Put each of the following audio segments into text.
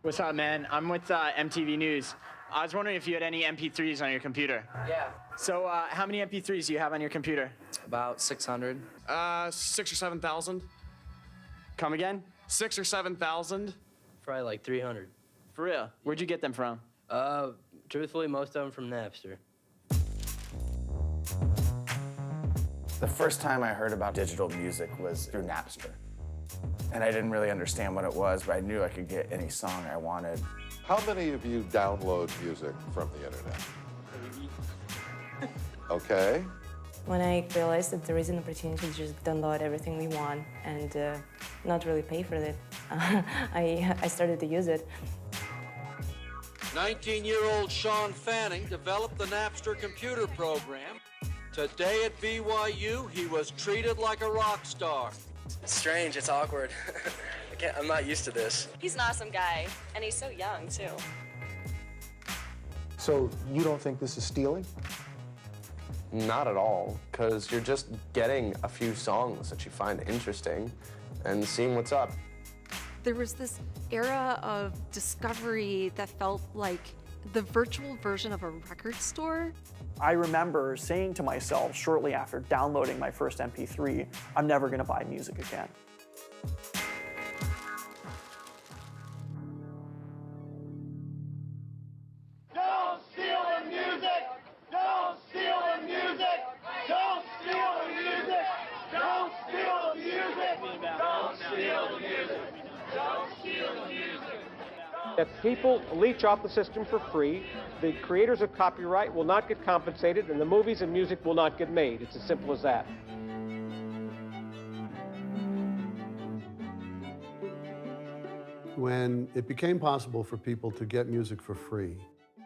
What's up, man? I'm with MTV News. I was wondering if you had any MP3s on your computer. Yeah. So, how many MP3s do you have on your computer? About 600. 6 or 7,000. Come again? 6 or 7,000. Probably like 300. For real? Where'd you get them from? Truthfully, most of them from Napster. The first time I heard about digital music was through Napster. And I didn't really understand what it was, but I knew I could get any song I wanted. How many of you download music from the internet? Okay. When I realized that there is an opportunity to just download everything we want and not really pay for it, I started to use it. 19-year-old Sean Fanning developed the Napster computer program. Today at BYU, he was treated like a rock star. It's strange, it's awkward. I'm not used to this. He's an awesome guy, and he's so young, too. So you don't think this is stealing? Not at all, because you're just getting a few songs that you find interesting and seeing what's up. There was this era of discovery that felt like the virtual version of a record store. I remember saying to myself shortly after downloading my first MP3, I'm never going to buy music again. Don't steal the music! Don't steal the music! Don't steal the music! Don't steal the music! Don't steal the music! Don't steal the music! If people leech off the system for free, the creators of copyright will not get compensated, and the movies and music will not get made. It's as simple as that. When it became possible for people to get music for free,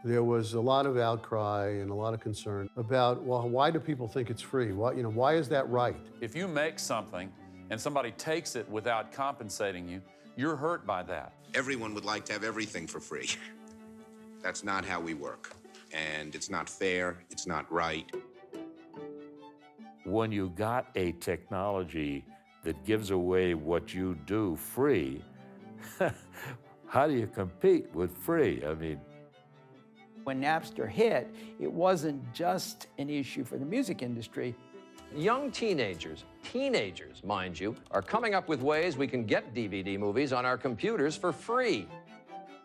there was a lot of outcry and a lot of concern about, well, why do people think it's free? Why is that right? If you make something and somebody takes it without compensating you, you're hurt by that. Everyone would like to have everything for free. That's not how we work. And it's not fair, it's not right. When you got a technology that gives away what you do free, how do you compete with free? I mean, when Napster hit, it wasn't just an issue for the music industry. Young teenagers, mind you, are coming up with ways we can get DVD movies on our computers for free.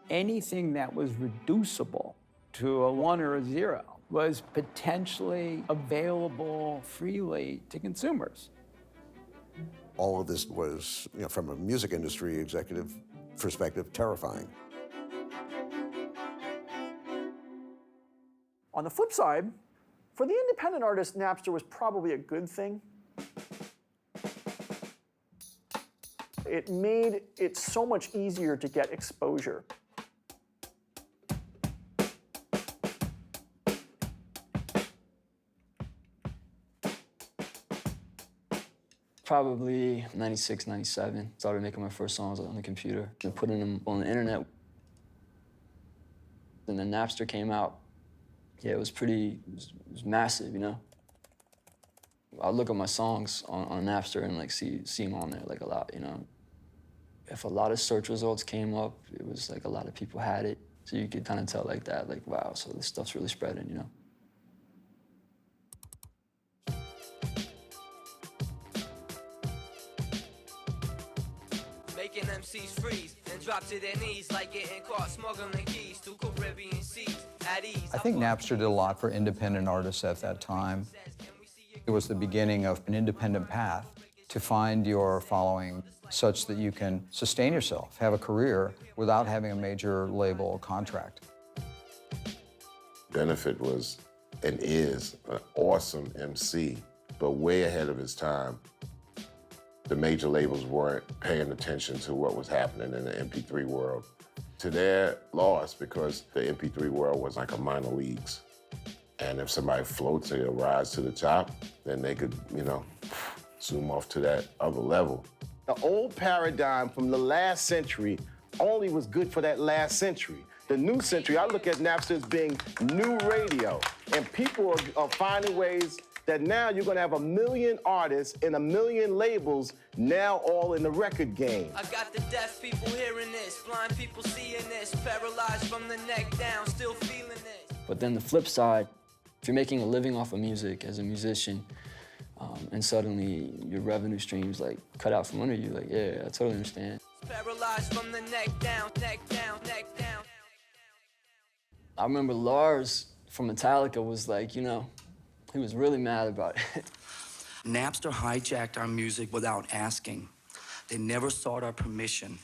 Anything that was reducible to a 1 or a 0 was potentially available freely to consumers. All of this was, from a music industry executive perspective, terrifying. On the flip side, for the independent artist, Napster was probably a good thing. It made it so much easier to get exposure. Probably 96, 97. Started making my first songs on the computer and putting them on the internet. And then Napster came out. Yeah, it was massive, you know? I'd look at my songs on Napster and like see them on there like a lot, you know? If a lot of search results came up, it was like a lot of people had it. So you could kind of tell like that, like, wow, so this stuff's really spreading, you know? Making MCs freeze and drop to their knees like getting caught smuggling keys to Caribbean seas at ease. I think Napster did a lot for independent artists at that time. It was the beginning of an independent path to find your following such that you can sustain yourself, have a career without having a major label contract. Benefit was and is an awesome MC, but way ahead of his time. The major labels weren't paying attention to what was happening in the MP3 world. To their loss, because the MP3 world was like a minor leagues. And if somebody floats or rise to the top, then they could, zoom off to that other level. The old paradigm from the last century only was good for that last century. The new century, I look at Napster as being new radio, and people are finding ways that now you're gonna have 1 million artists and 1 million labels now all in the record game. I got the deaf people hearing this, blind people seeing this, paralyzed from the neck down, still feeling this. But then the flip side, if you're making a living off of music as a musician, and suddenly your revenue streams like cut out from under you, like, yeah, I totally understand. Paralyzed from the neck down, neck down, neck down. I remember Lars from Metallica was like, you know, he was really mad about it. Napster hijacked our music without asking. They never sought our permission.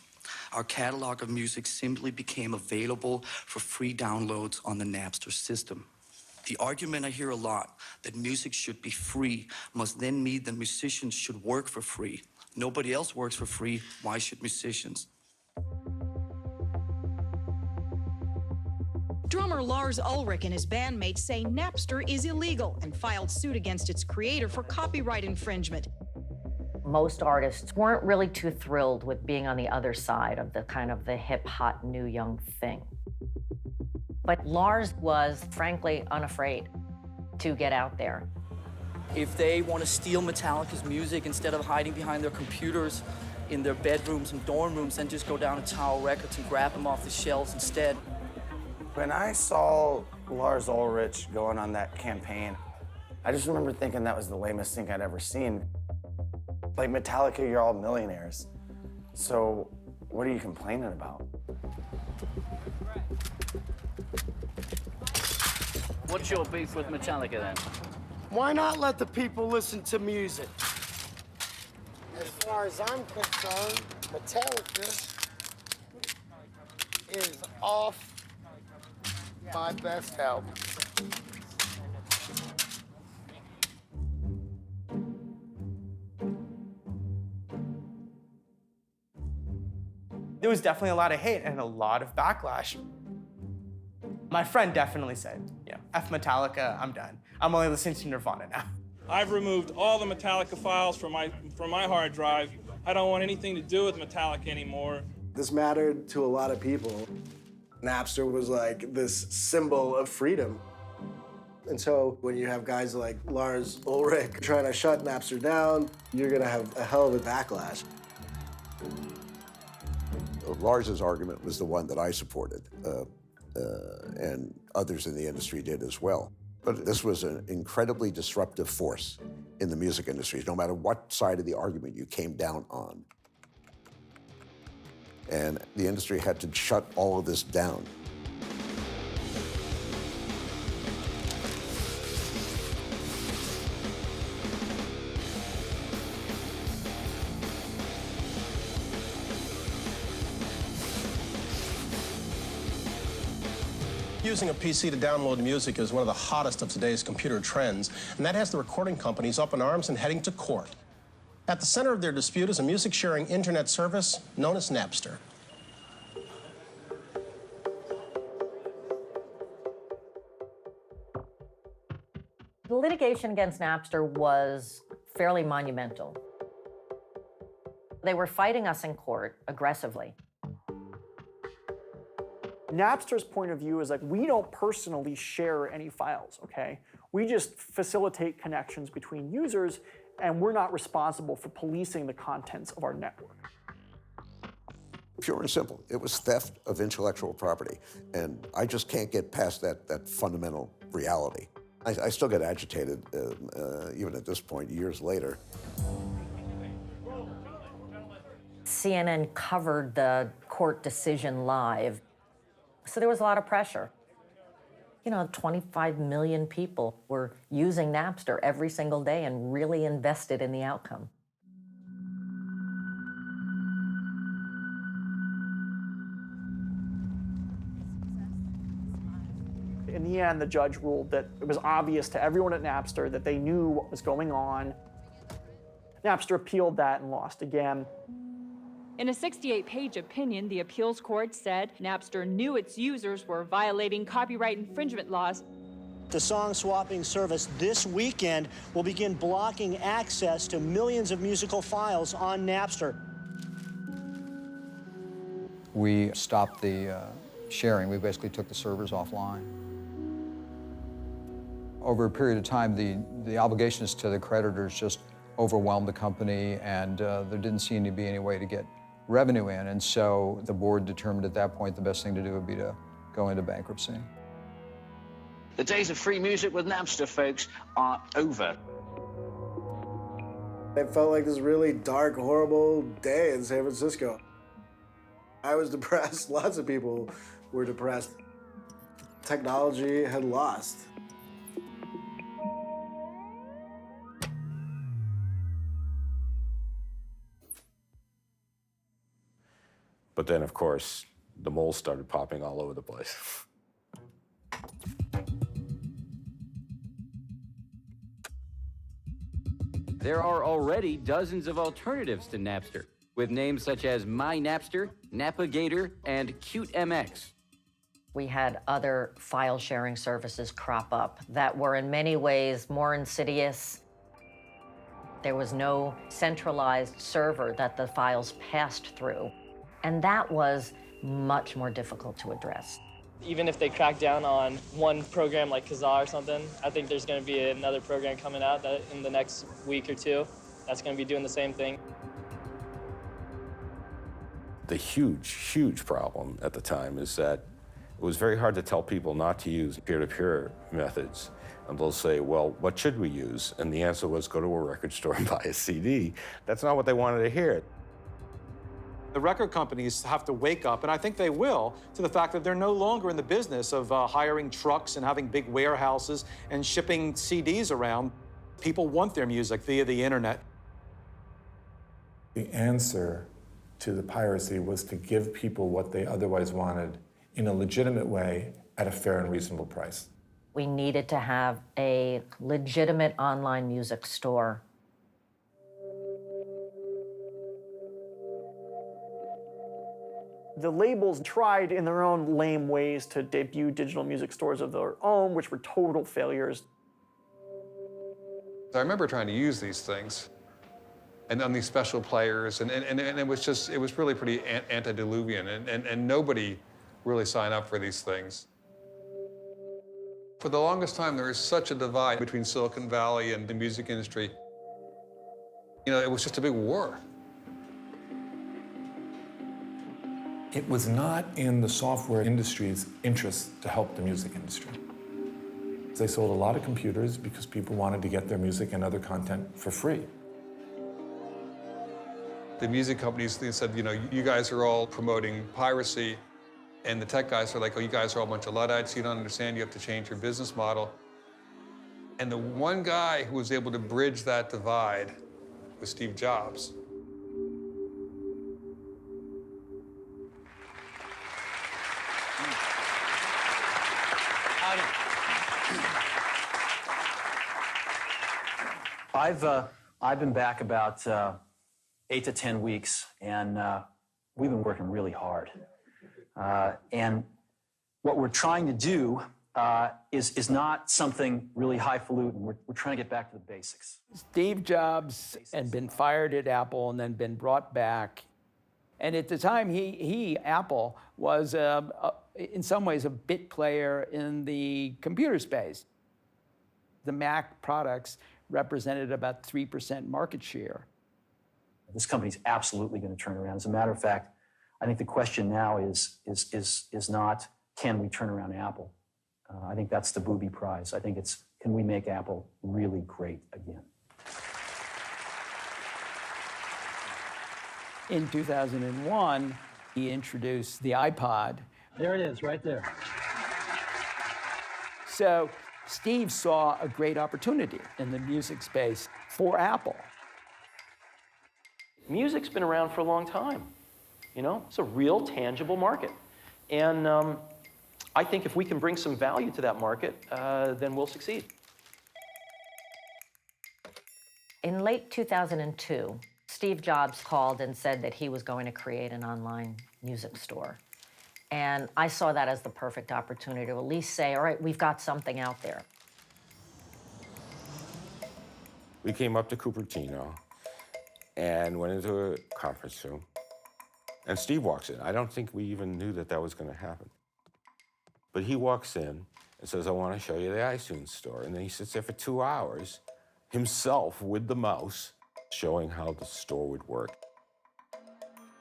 Our catalog of music simply became available for free downloads on the Napster system. The argument I hear a lot, that music should be free, must then mean that musicians should work for free. Nobody else works for free, why should musicians? Drummer Lars Ulrich and his bandmates say Napster is illegal and filed suit against its creator for copyright infringement. Most artists weren't really too thrilled with being on the other side of the kind of the hip, hot, new, young thing. But Lars was, frankly, unafraid to get out there. If they want to steal Metallica's music instead of hiding behind their computers in their bedrooms and dorm rooms, then just go down to Tower Records and grab them off the shelves instead. When I saw Lars Ulrich going on that campaign, I just remember thinking that was the lamest thing I'd ever seen. Like, Metallica, you're all millionaires. So what are you complaining about? What's your beef with Metallica then? Why not let the people listen to music? As far as I'm concerned, Metallica is off my best album. There was definitely a lot of hate and a lot of backlash. My friend definitely said, yeah, F Metallica, I'm done. I'm only listening to Nirvana now. I've removed all the Metallica files from my hard drive. I don't want anything to do with Metallica anymore. This mattered to a lot of people. Napster was like this symbol of freedom. And so when you have guys like Lars Ulrich trying to shut Napster down, you're gonna have a hell of a backlash. Lars's argument was the one that I supported, and others in the industry did as well. But this was an incredibly disruptive force in the music industry, no matter what side of the argument you came down on. And the industry had to shut all of this down. Using a PC to download music is one of the hottest of today's computer trends, and that has the recording companies up in arms and heading to court. At the center of their dispute is a music-sharing internet service known as Napster. The litigation against Napster was fairly monumental. They were fighting us in court aggressively. Napster's point of view is like, we don't personally share any files, okay? We just facilitate connections between users, and we're not responsible for policing the contents of our network. Pure and simple. It was theft of intellectual property. And I just can't get past that fundamental reality. I still get agitated, even at this point, years later. CNN covered the court decision live. So there was a lot of pressure. You know, 25 million people were using Napster every single day and really invested in the outcome. In the end, the judge ruled that it was obvious to everyone at Napster that they knew what was going on. Napster appealed that and lost again. In a 68-page opinion, the appeals court said Napster knew its users were violating copyright infringement laws. The song swapping service this weekend will begin blocking access to millions of musical files on Napster. We stopped the sharing. We basically took the servers offline. Over a period of time, the obligations to the creditors just overwhelmed the company, and there didn't seem to be any way to get revenue in. And so the board determined at that point the best thing to do would be to go into bankruptcy. The days of free music with Napster, folks, are over. It felt like this really dark, horrible day in San Francisco. I was depressed. Lots of people were depressed. Technology had lost. But then, of course, the moles started popping all over the place. There are already dozens of alternatives to Napster, with names such as My Napster, Napagator, and CuteMX. We had other file sharing services crop up that were in many ways more insidious. There was no centralized server that the files passed through, and that was much more difficult to address. Even if they crack down on one program like Kazaa or something, I think there's going to be another program coming out that in the next week or two that's going to be doing the same thing. The huge problem at the time is that it was very hard to tell people not to use peer-to-peer methods. And they'll say, well, what should we use? And the answer was go to a record store and buy a CD. That's not what they wanted to hear. The record companies have to wake up, and I think they will, to the fact that they're no longer in the business of hiring trucks and having big warehouses and shipping CDs around. People want their music via the internet. The answer to the piracy was to give people what they otherwise wanted in a legitimate way at a fair and reasonable price. We needed to have a legitimate online music store. The labels tried in their own lame ways to debut digital music stores of their own, which were total failures. I remember trying to use these things and on these special players, and it was really pretty antediluvian, and nobody really signed up for these things. For the longest time, there was such a divide between Silicon Valley and the music industry. You know, it was just a big war. It was not in the software industry's interest to help the music industry. They sold a lot of computers because people wanted to get their music and other content for free. The music companies, they said, you know, you guys are all promoting piracy, and the tech guys are like, oh, you guys are all a bunch of Luddites, you don't understand, you have to change your business model. And the one guy who was able to bridge that divide was Steve Jobs. I've been back about 8 to 10 weeks, and we've been working really hard. And what we're trying to do is not something really highfalutin. We're trying to get back to the basics. Steve Jobs had been fired at Apple and then been brought back. And at the time, Apple was in some ways a bit player in the computer space. The Mac products represented about 3% market share. This company's absolutely going to turn around. As a matter of fact, I think the question now is not, can we turn around Apple? I think that's the booby prize. I think it's, can we make Apple really great again? In 2001, he introduced the iPod. There it is, right there. So Steve saw a great opportunity in the music space for Apple. Music's been around for a long time. You know, it's a real tangible market. And I think if we can bring some value to that market, then we'll succeed. In late 2002, Steve Jobs called and said that he was going to create an online music store. And I saw that as the perfect opportunity to at least say, all right, we've got something out there. We came up to Cupertino and went into a conference room. And Steve walks in. I don't think we even knew that that was going to happen. But he walks in and says, I want to show you the iTunes store. And then he sits there for 2 hours, himself with the mouse, showing how the store would work.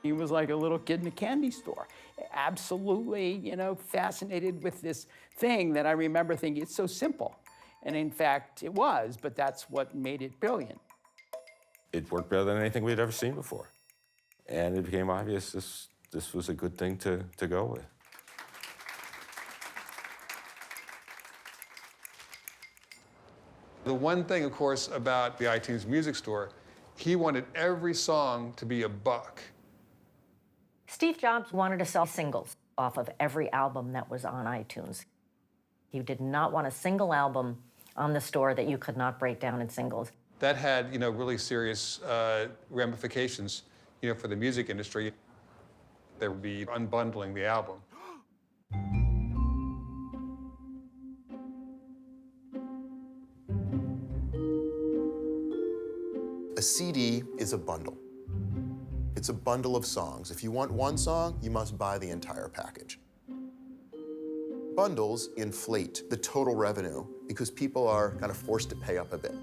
He was like a little kid in a candy store, absolutely, fascinated with this thing that I remember thinking, it's so simple. And in fact, it was, but that's what made it brilliant. It worked better than anything we'd ever seen before. And it became obvious this was a good thing to go with. The one thing, of course, about the iTunes Music Store, he wanted every song to be a buck. Steve Jobs wanted to sell singles off of every album that was on iTunes. He did not want a single album on the store that you could not break down in singles. That had, really serious ramifications, for the music industry. There would be unbundling the album. A CD is a bundle. It's a bundle of songs. If you want one song, you must buy the entire package. Bundles inflate the total revenue because people are kind of forced to pay up a bit.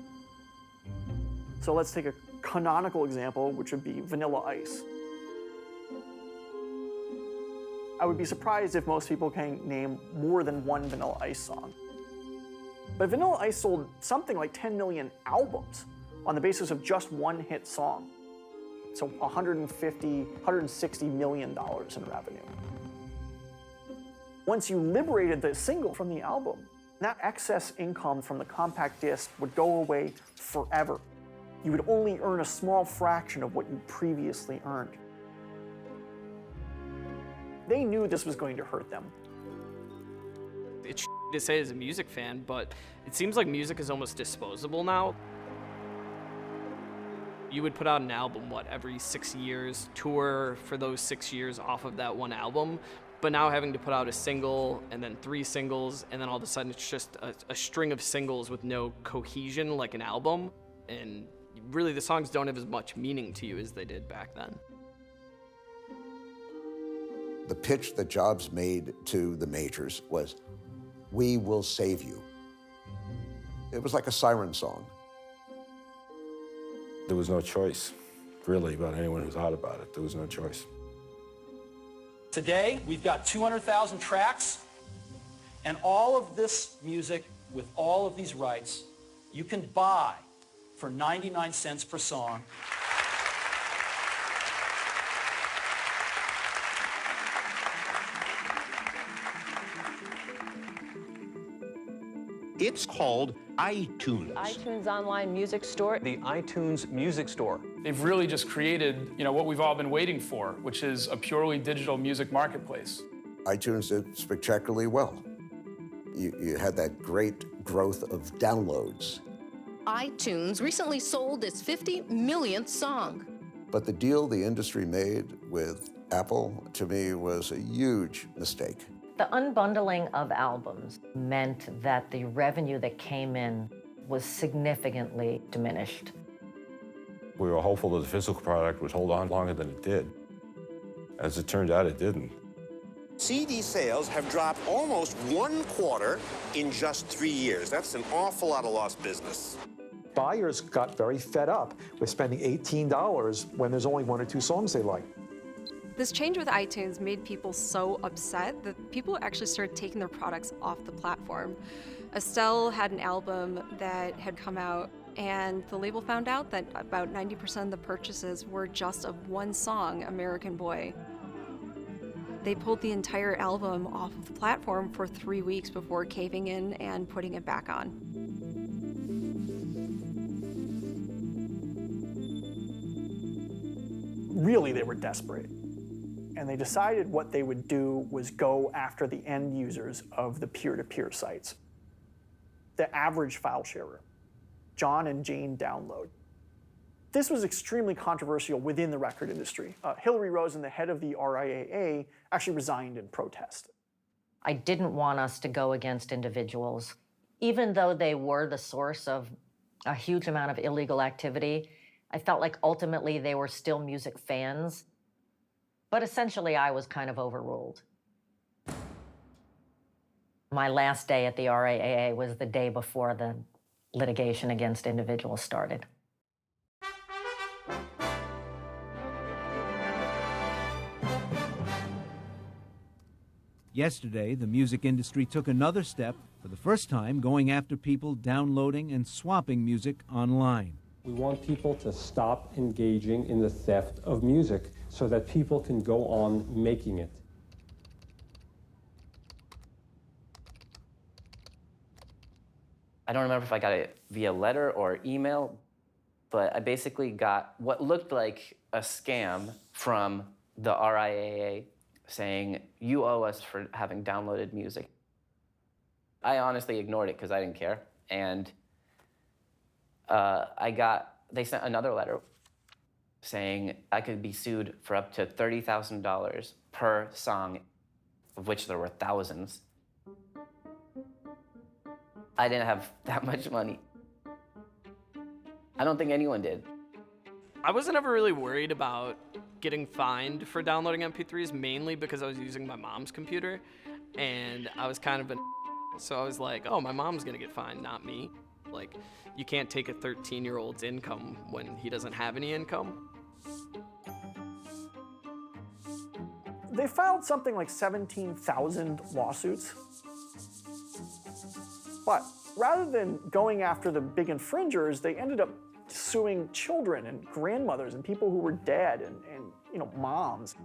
So let's take a canonical example, which would be Vanilla Ice. I would be surprised if most people can name more than one Vanilla Ice song. But Vanilla Ice sold something like 10 million albums on the basis of just one hit song. So $160 million in revenue. Once you liberated the single from the album, that excess income from the compact disc would go away forever. You would only earn a small fraction of what you previously earned. They knew this was going to hurt them. It's to say as a music fan, but it seems like music is almost disposable now. You would put out an album, every 6 years, tour for those 6 years off of that one album, but now having to put out a single, and then 3 singles, and then all of a sudden it's just a string of singles with no cohesion like an album, and really the songs don't have as much meaning to you as they did back then. The pitch that Jobs made to the majors was, "We will save you." It was like a siren song. There was no choice, really, about anyone who thought about it. There was no choice. Today, we've got 200,000 tracks, and all of this music with all of these rights, you can buy for 99 cents per song. It's called iTunes. iTunes Online Music Store. The iTunes Music Store. They've really just created, what we've all been waiting for, which is a purely digital music marketplace. iTunes did spectacularly well. You had that great growth of downloads. iTunes recently sold its 50 millionth song. But the deal the industry made with Apple, to me, was a huge mistake. The unbundling of albums meant that the revenue that came in was significantly diminished. We were hopeful that the physical product would hold on longer than it did. As it turned out, it didn't. CD sales have dropped almost 1/4 in just 3 years. That's an awful lot of lost business. Buyers got very fed up with spending $18 when there's only 1 or 2 songs they like. This change with iTunes made people so upset that people actually started taking their products off the platform. Estelle had an album that had come out, and the label found out that about 90% of the purchases were just of one song, American Boy. They pulled the entire album off of the platform for 3 weeks before caving in and putting it back on. Really, they were desperate. And they decided what they would do was go after the end users of the peer-to-peer sites. The average file sharer, John and Jane Download. This was extremely controversial within the record industry. Hillary Rosen, the head of the RIAA, actually resigned in protest. I didn't want us to go against individuals. Even though they were the source of a huge amount of illegal activity, I felt like ultimately they were still music fans. But essentially, I was kind of overruled. My last day at the RIAA was the day before the litigation against individuals started. Yesterday, the music industry took another step, for the first time going after people downloading and swapping music online. We want people to stop engaging in the theft of music so that people can go on making it. I don't remember if I got it via letter or email, but I basically got what looked like a scam from the RIAA saying, you owe us for having downloaded music. I honestly ignored it because I didn't care. And they sent another letter saying I could be sued for up to $30,000 per song, of which there were thousands. I didn't have that much money. I don't think anyone did. I wasn't ever really worried about getting fined for downloading MP3s, mainly because I was using my mom's computer, and I was kind of so I was like, oh, my mom's gonna get fined, not me. Like, you can't take a 13-year-old's income when he doesn't have any income. They filed something like 17,000 lawsuits. But rather than going after the big infringers, they ended up suing children and grandmothers and people who were dead and moms.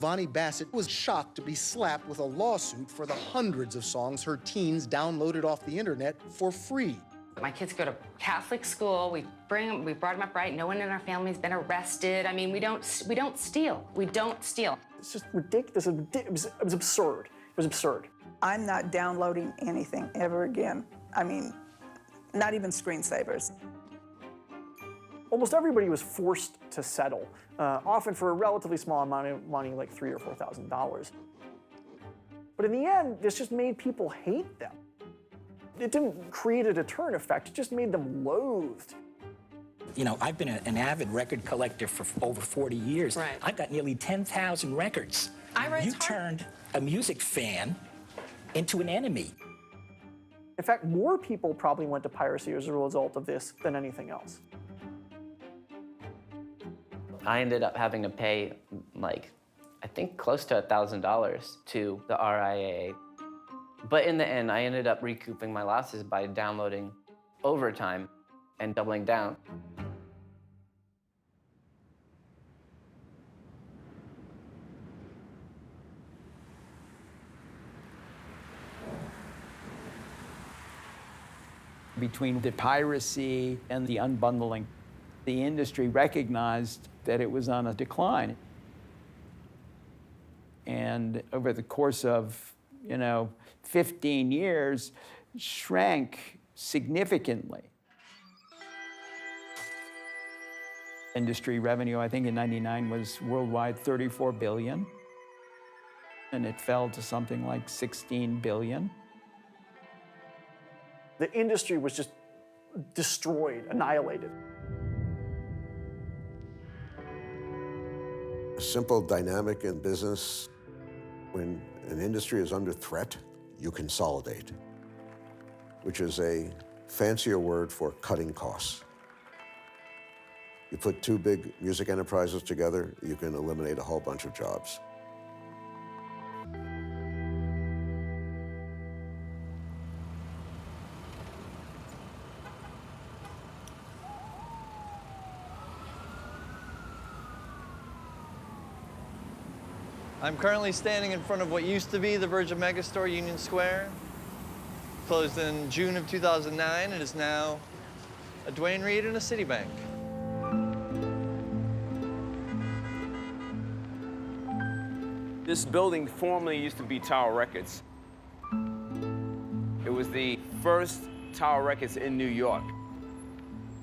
Vonnie Bassett was shocked to be slapped with a lawsuit for the hundreds of songs her teens downloaded off the internet for free. My kids go to Catholic school. We brought them up right. No one in our family's been arrested. I mean, we don't steal. We don't steal. It's just ridiculous. It was absurd. It was absurd. I'm not downloading anything ever again. I mean, not even screensavers. Almost everybody was forced to settle, often for a relatively small amount of money, like $3,000 or $4,000. But in the end, this just made people hate them. It didn't create a deterrent effect, it just made them loathed. You know, I've been an avid record collector for over 40 years. Right. I've got nearly 10,000 records. You turned a music fan into an enemy. In fact, more people probably went to piracy as a result of this than anything else. I ended up having to pay, like, I think close to $1,000 to the RIAA. But in the end, I ended up recouping my losses by downloading overtime and doubling down. Between the piracy and the unbundling, the industry recognized that it was on a decline. And over the course of, 15 years, shrank significantly. Industry revenue, I think in '99 was worldwide $34 billion. And it fell to something like $16 billion. The industry was just destroyed, annihilated. A simple dynamic in business, when an industry is under threat, you consolidate, which is a fancier word for cutting costs. You put two big music enterprises together, you can eliminate a whole bunch of jobs. I'm currently standing in front of what used to be the Virgin Megastore, Union Square. Closed in June of 2009. It is now a Duane Reade and a Citibank. This building formerly used to be Tower Records. It was the first Tower Records in New York.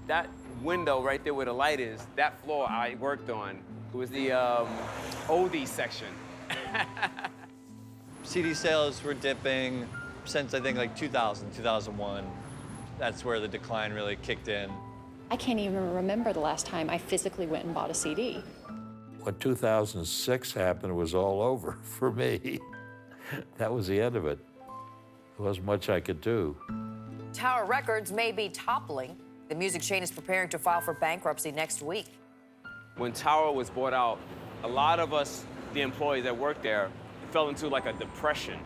That window right there where the light is, that floor I worked on. It was the oldies section. CD sales were dipping since I think like 2000, 2001. That's where the decline really kicked in. I can't even remember the last time I physically went and bought a CD. When 2006 happened, it was all over for me. That was the end of it. There wasn't much I could do. Tower Records may be toppling. The music chain is preparing to file for bankruptcy next week. When Tower was bought out, a lot of us, the employees that worked there, fell into like a depression.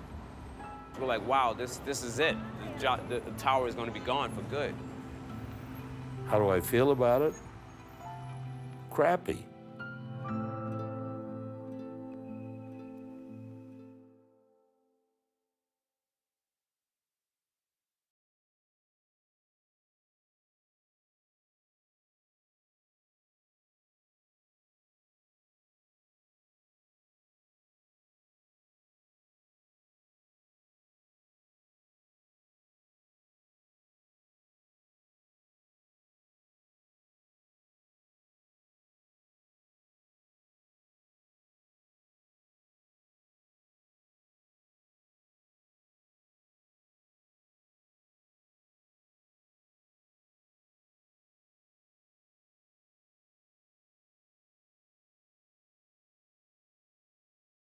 We're like, wow, this is it. The Tower is going to be gone for good. How do I feel about it? Crappy.